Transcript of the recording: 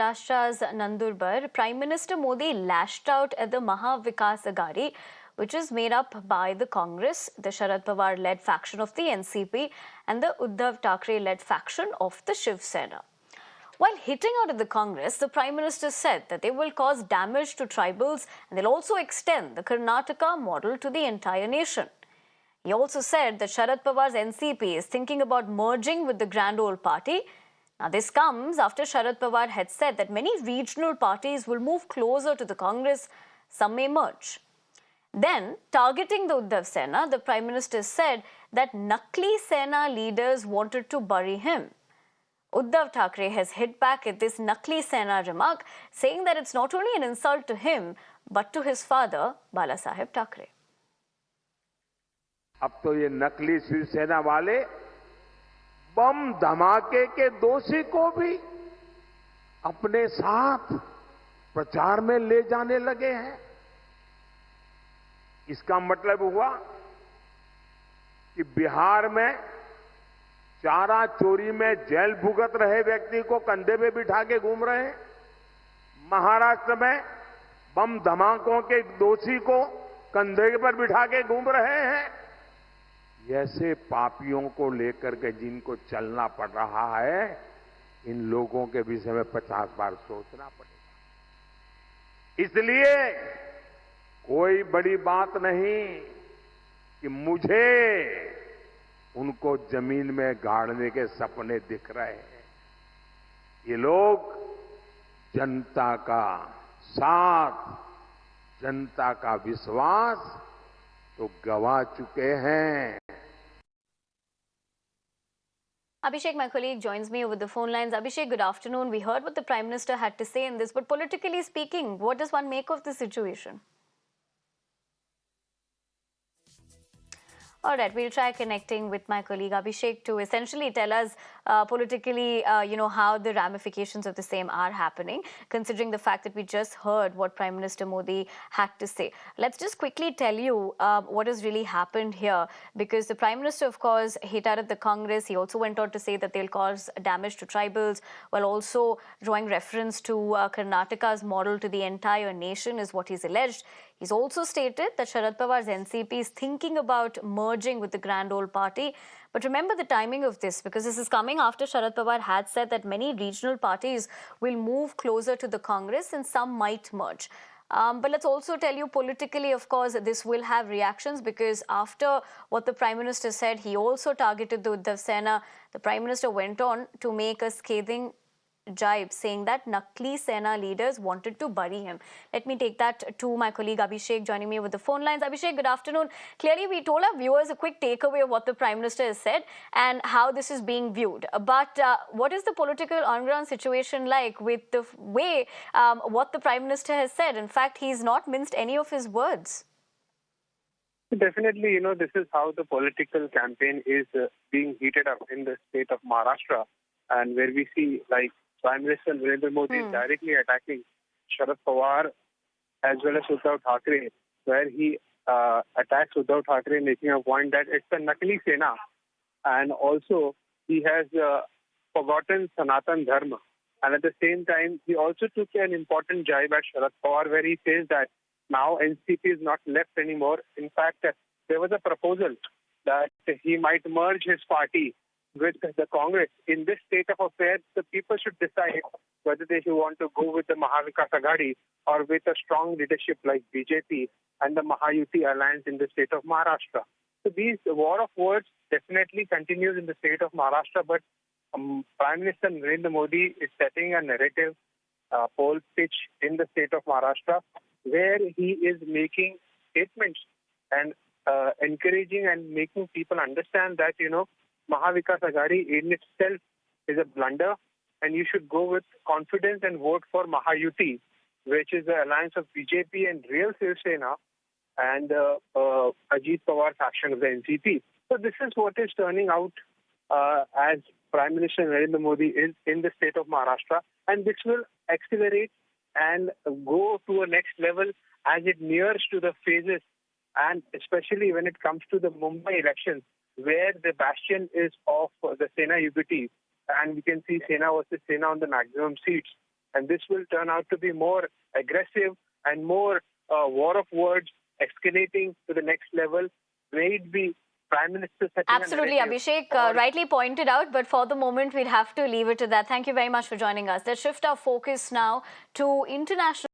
Maharashtra's Nandurbar, Prime Minister Modi lashed out at the Maha Vikas Aghadi, which is made up by the Congress, the Sharad Pawar-led faction of the NCP, and the Uddhav Thackeray-led faction of the Shiv Sena. While hitting out at the Congress, the Prime Minister said that they will cause damage to tribals and they'll also extend the Karnataka model to the entire nation. He also said that Sharad Pawar's NCP is thinking about merging with the Grand Old Party. Now, this comes after Sharad Pawar had said that many regional parties will move closer to the Congress, some may merge. Then, targeting the Uddhav Sena, the Prime Minister said that Nakli Sena leaders wanted to bury him. Uddhav Thackeray has hit back at this Nakli Sena remark, saying that it's not only an insult to him, but to his father, Balasaheb Thackeray. अब तो ये नकली शिवसेना वाले बम धमाके के दोषी को भी अपने साथ प्रचार में ले जाने लगे हैं। इसका मतलब हुआ कि बिहार में चारा चोरी में जेल भुगत रहे व्यक्ति को कंधे पे बिठा के घूम रहे हैं। महाराष्ट्र में बम धमाकों के दोषी को कंधे पर बिठा के घूम रहे हैं। ऐसे पापियों को लेकर के जिनको चलना पड़ रहा है, इन लोगों के विषय में 50 बार सोचना पड़ेगा। इसलिए कोई बड़ी बात नहीं कि मुझे उनको जमीन में गाड़ने के सपने दिख रहे हैं। ये लोग जनता का साथ, जनता का विश्वास तो गवा चुके हैं। Abhishek, my colleague, joins me over the phone lines. Abhishek, good afternoon. We heard what the Prime Minister had to say in this, but politically speaking, what does one make of the situation? All right, we'll try connecting with my colleague Abhishek to essentially tell us politically, how the ramifications of the same are happening, considering the fact that we just heard what Prime Minister Modi had to say. Let's just quickly tell you what has really happened here, because the Prime Minister, of course, hit out at the Congress. He also went on to say that they'll cause damage to tribals, while also drawing reference to Karnataka's model to the entire nation, is what he's alleged. He's also stated that Sharad Pawar's NCP is thinking about merging with the Grand Old Party. But remember the timing of this, because this is coming after Sharad Pawar had said that many regional parties will move closer to the Congress and some might merge. But let's also tell you politically, of course, this will have reactions, because after what the Prime Minister said, he also targeted the Uddhav Sena. The Prime Minister went on to make a scathing jibe, saying that Nakli Sena leaders wanted to bury him. Let me take that to my colleague Abhishek, joining me with the phone lines. Abhishek, good afternoon. Clearly, we told our viewers a quick takeaway of what the Prime Minister has said and how this is being viewed. But what is the political on-ground situation like with the way what the Prime Minister has said? In fact, he's not minced any of his words. Definitely, this is how the political campaign is being heated up in the state of Maharashtra, and where we see, like, Prime Minister Narendra Modi is directly attacking Sharad Pawar as well as Uddhav Thackeray, where he attacks Uddhav Thackeray, making a point that it's a Nakli Sena, and also he has forgotten Sanatan Dharma. And at the same time, he also took an important jibe at Sharad Pawar, where he says that now NCP is not left anymore. In fact, there was a proposal that he might merge his party with the Congress. In this state of affairs, the people should decide whether they want to go with the Maha Vikas Aghadi or with a strong leadership like BJP and the Mahayuti alliance in the state of Maharashtra. So these war of words definitely continues in the state of Maharashtra, but Prime Minister Narendra Modi is setting a narrative poll pitch in the state of Maharashtra, where he is making statements and encouraging and making people understand that, Maha Vikas Aghadi in itself is a blunder, and you should go with confidence and vote for Mahayuti, which is the alliance of BJP and real Shiv Sena and Ajit Pawar faction of the NCP. So this is what is turning out as Prime Minister Narendra Modi is in the state of Maharashtra, and this will accelerate and go to a next level as it nears to the phases, and especially when it comes to the Mumbai elections, where the bastion is of the Sena UBT, and we can see Sena versus Sena on the maximum seats. And this will turn out to be more aggressive and more war of words, escalating to the next level. May it be Prime Minister setting Absolutely, a narrative Abhishek rightly pointed out, but for the moment, we'd have to leave it to that. Thank you very much for joining us. Let's shift our focus now to international